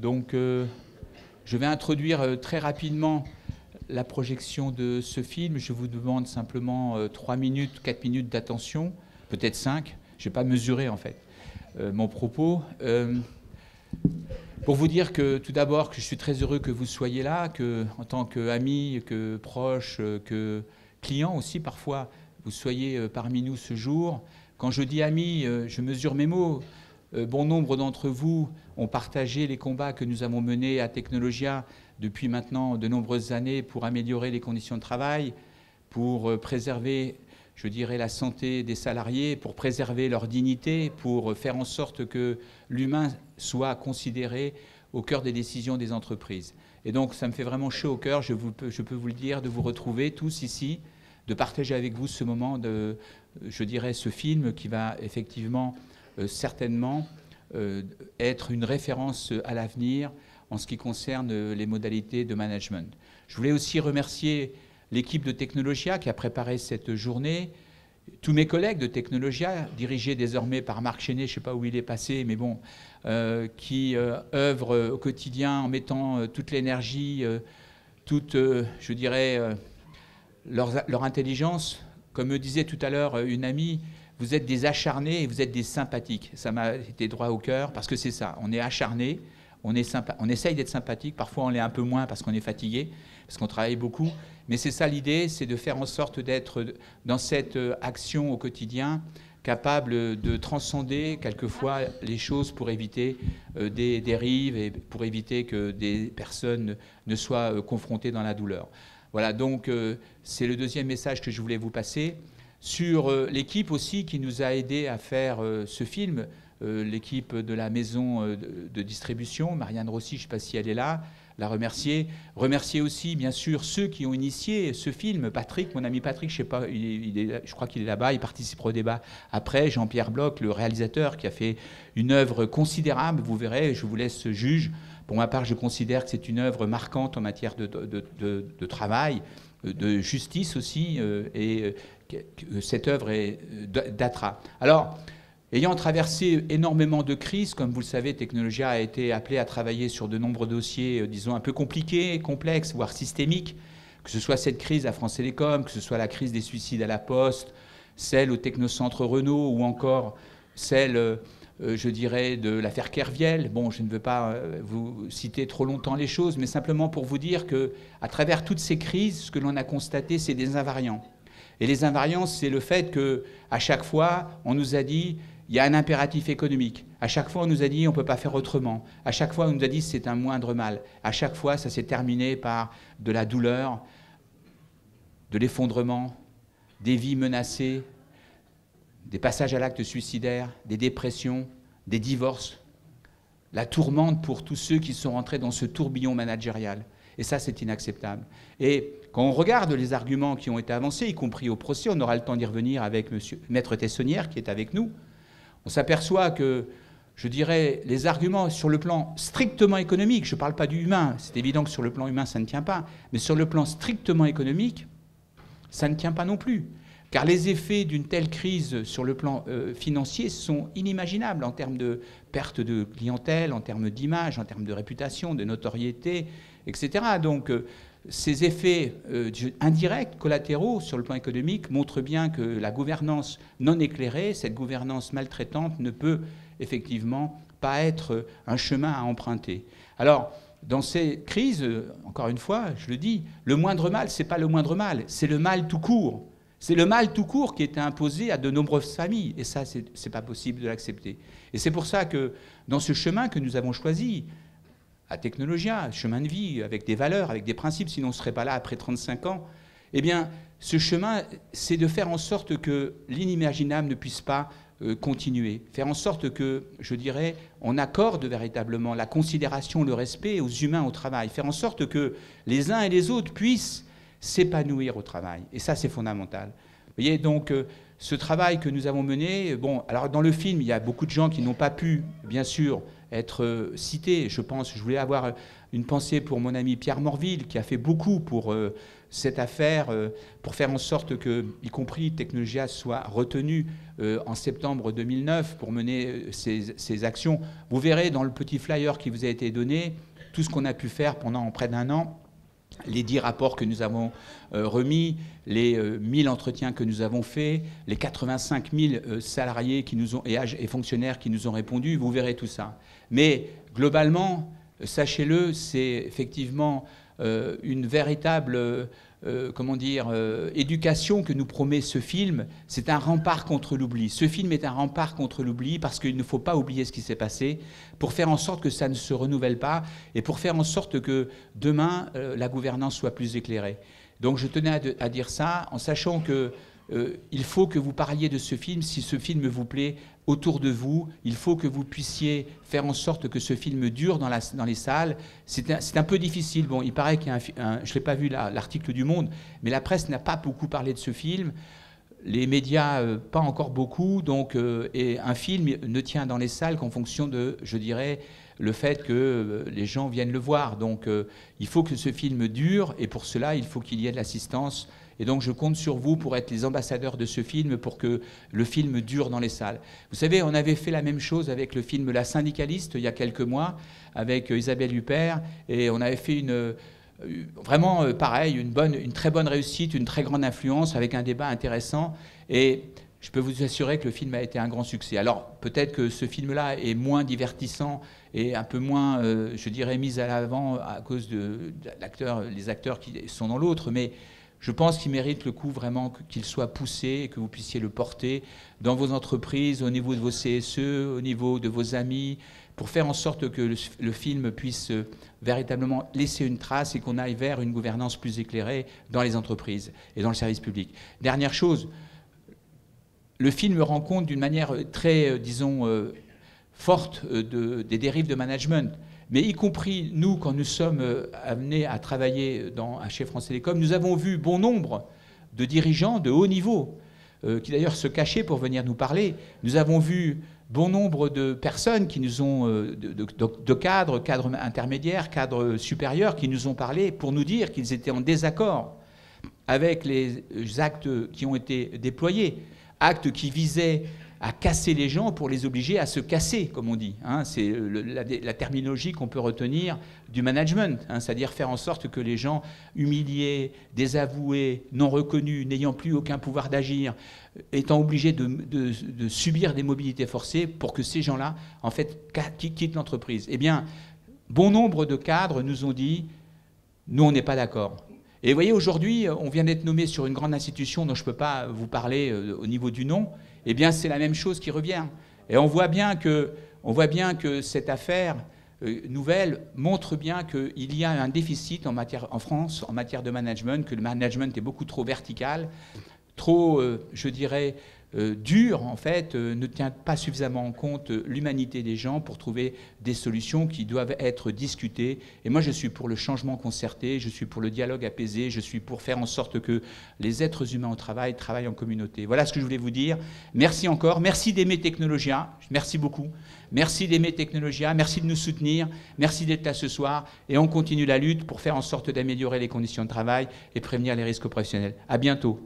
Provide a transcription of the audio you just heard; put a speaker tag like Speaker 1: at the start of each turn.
Speaker 1: Donc, je vais introduire très rapidement la projection de ce film. Je vous demande simplement 3 minutes, 4 minutes d'attention, peut-être 5. Je n'ai pas mesuré, en fait, mon propos. Pour vous dire que, tout d'abord, que je suis très heureux que vous soyez là, que, en tant qu'amis, que proches, que clients aussi, parfois, vous soyez parmi nous ce jour. Quand je dis amis, je mesure mes mots. Bon nombre d'entre vous ont partagé les combats que nous avons menés à Technologia depuis maintenant de nombreuses années pour améliorer les conditions de travail, pour préserver, je dirais, la santé des salariés, pour préserver leur dignité, pour faire en sorte que l'humain soit considéré au cœur des décisions des entreprises. Et donc, ça me fait vraiment chaud au cœur, je peux vous le dire, de vous retrouver tous ici, de partager avec vous ce moment de, je dirais, ce film qui va effectivement certainement être une référence à l'avenir en ce qui concerne les modalités de management. Je voulais aussi remercier l'équipe de Technologia qui a préparé cette journée, tous mes collègues de Technologia, dirigés désormais par Marc Chenet, je ne sais pas où il est passé, mais bon, qui œuvrent au quotidien en mettant toute l'énergie, toute, je dirais, leur intelligence. Comme me disait tout à l'heure une amie, vous êtes des acharnés et vous êtes des sympathiques. Ça m'a été droit au cœur parce que c'est ça. On est acharnés, on essaye d'être sympathique. Parfois, on l'est un peu moins parce qu'on est fatigué, parce qu'on travaille beaucoup. Mais c'est ça l'idée, c'est de faire en sorte d'être dans cette action au quotidien capable de transcender quelquefois les choses pour éviter des dérives et pour éviter que des personnes ne soient confrontées dans la douleur. Voilà, donc c'est le deuxième message que je voulais vous passer. Sur l'équipe aussi qui nous a aidés à faire ce film, l'équipe de la maison de distribution, Marianne Rossi, je ne sais pas si elle est là, la remercier. Remercier aussi, bien sûr, ceux qui ont initié ce film. Patrick, mon ami Patrick, je sais pas, je crois qu'il est là-bas, il participera au débat après. Jean-Pierre Bloch, le réalisateur, qui a fait une œuvre considérable, vous verrez, je vous laisse juge. Pour ma part, je considère que c'est une œuvre marquante en matière de travail, de justice aussi, et cette œuvre est d'Atra. Alors, ayant traversé énormément de crises, comme vous le savez, Technologia a été appelée à travailler sur de nombreux dossiers, disons, un peu compliqués, complexes, voire systémiques, que ce soit cette crise à France Télécom, que ce soit la crise des suicides à la Poste, celle au Technocentre Renault, ou encore celle, je dirais, de l'affaire Kerviel. Bon, je ne veux pas vous citer trop longtemps les choses, mais simplement pour vous dire qu'à travers toutes ces crises, ce que l'on a constaté, c'est des invariants. Et les invariants, c'est le fait qu'à chaque fois, on nous a dit il y a un impératif économique. À chaque fois, on nous a dit on ne peut pas faire autrement. À chaque fois, on nous a dit c'est un moindre mal. À chaque fois, ça s'est terminé par de la douleur, de l'effondrement, des vies menacées, des passages à l'acte suicidaire, des dépressions, des divorces, la tourmente pour tous ceux qui sont rentrés dans ce tourbillon managérial. Et ça, c'est inacceptable. Et quand on regarde les arguments qui ont été avancés, y compris au procès, on aura le temps d'y revenir avec Maître Tessonnière qui est avec nous, on s'aperçoit que, je dirais, les arguments sur le plan strictement économique, je ne parle pas du humain, c'est évident que sur le plan humain, ça ne tient pas, mais sur le plan strictement économique, ça ne tient pas non plus. Car les effets d'une telle crise sur le plan financier sont inimaginables en termes de perte de clientèle, en termes d'image, en termes de réputation, de notoriété, etc. Donc ces effets indirects, collatéraux sur le plan économique montrent bien que la gouvernance non éclairée, cette gouvernance maltraitante ne peut effectivement pas être un chemin à emprunter. Alors, dans ces crises, encore une fois, je le dis, le moindre mal, ce n'est pas le moindre mal, c'est le mal tout court. C'est le mal tout court qui est imposé à de nombreuses familles. Et ça, ce n'est pas possible de l'accepter. Et c'est pour ça que dans ce chemin que nous avons choisi, à Technologia, chemin de vie, avec des valeurs, avec des principes, sinon on ne serait pas là après 35 ans, eh bien, ce chemin, c'est de faire en sorte que l'inimaginable ne puisse pas continuer. Faire en sorte que, je dirais, on accorde véritablement la considération, le respect aux humains au travail. Faire en sorte que les uns et les autres puissent s'épanouir au travail. Et ça, c'est fondamental. Vous voyez, donc, ce travail que nous avons mené, bon, alors dans le film, il y a beaucoup de gens qui n'ont pas pu, bien sûr, être cité. Je voulais avoir une pensée pour mon ami Pierre Morville, qui a fait beaucoup pour cette affaire, pour faire en sorte que, y compris Technologia, soit retenu en septembre 2009 pour mener ces actions. Vous verrez dans le petit flyer qui vous a été donné tout ce qu'on a pu faire pendant près d'1 an, les 10 rapports que nous avons remis, les 1000 entretiens que nous avons faits, les 85 000 salariés qui nous ont, et fonctionnaires qui nous ont répondu. Vous verrez tout ça. Mais globalement, sachez-le, c'est effectivement une véritable éducation que nous promet ce film. C'est un rempart contre l'oubli. Ce film est un rempart contre l'oubli parce qu'il ne faut pas oublier ce qui s'est passé pour faire en sorte que ça ne se renouvelle pas et pour faire en sorte que demain, la gouvernance soit plus éclairée. Donc je tenais à dire ça en sachant que il faut que vous parliez de ce film, si ce film vous plaît, autour de vous. Il faut que vous puissiez faire en sorte que ce film dure dans les salles. C'est un peu difficile. Bon, il paraît qu'il y a je n'ai pas vu l'article du Monde, mais la presse n'a pas beaucoup parlé de ce film. Les médias, pas encore beaucoup. Donc, et un film ne tient dans les salles qu'en fonction de, je dirais, le fait que les gens viennent le voir. Donc, il faut que ce film dure, et pour cela, il faut qu'il y ait de l'assistance. Et donc, je compte sur vous pour être les ambassadeurs de ce film, pour que le film dure dans les salles. Vous savez, on avait fait la même chose avec le film La Syndicaliste, il y a quelques mois, avec Isabelle Huppert, et on avait fait vraiment pareil, une très bonne réussite, une très grande influence, avec un débat intéressant. Et je peux vous assurer que le film a été un grand succès. Alors, peut-être que ce film-là est moins divertissant et un peu moins, je dirais, mis à l'avant à cause les acteurs qui sont dans l'autre, mais je pense qu'il mérite le coup vraiment qu'il soit poussé et que vous puissiez le porter dans vos entreprises, au niveau de vos CSE, au niveau de vos amis, pour faire en sorte que le film puisse véritablement laisser une trace et qu'on aille vers une gouvernance plus éclairée dans les entreprises et dans le service public. Dernière chose, le film rend compte d'une manière très, disons, forte des dérives de management. Mais y compris nous, quand nous sommes amenés à travailler chez France Télécom, nous avons vu bon nombre de dirigeants de haut niveau, qui d'ailleurs se cachaient pour venir nous parler. Nous avons vu bon nombre de personnes qui nous ont, de cadres intermédiaires, cadres supérieurs, qui nous ont parlé pour nous dire qu'ils étaient en désaccord avec les actes qui ont été déployés, actes qui visaient à casser les gens pour les obliger à se casser, comme on dit. Hein, c'est la terminologie qu'on peut retenir du management, hein, c'est-à-dire faire en sorte que les gens humiliés, désavoués, non reconnus, n'ayant plus aucun pouvoir d'agir, étant obligés de subir des mobilités forcées pour que ces gens-là, en fait, quittent l'entreprise. Eh bien, bon nombre de cadres nous ont dit « nous, on n'est pas d'accord ». Et vous voyez, aujourd'hui, on vient d'être nommé sur une grande institution dont je ne peux pas vous parler au niveau du nom. Eh bien, c'est la même chose qui revient. Et on voit bien que cette affaire nouvelle montre bien qu'il y a un déficit en France en matière de management, que le management est beaucoup trop vertical, trop, je dirais, dur, en fait, ne tient pas suffisamment en compte l'humanité des gens pour trouver des solutions qui doivent être discutées. Et moi, je suis pour le changement concerté, je suis pour le dialogue apaisé, je suis pour faire en sorte que les êtres humains au travail travaillent en communauté. Voilà ce que je voulais vous dire. Merci encore. Merci d'aimer Technologia. Merci beaucoup. Merci d'aimer Technologia. Merci de nous soutenir. Merci d'être là ce soir. Et on continue la lutte pour faire en sorte d'améliorer les conditions de travail et prévenir les risques professionnels. À bientôt.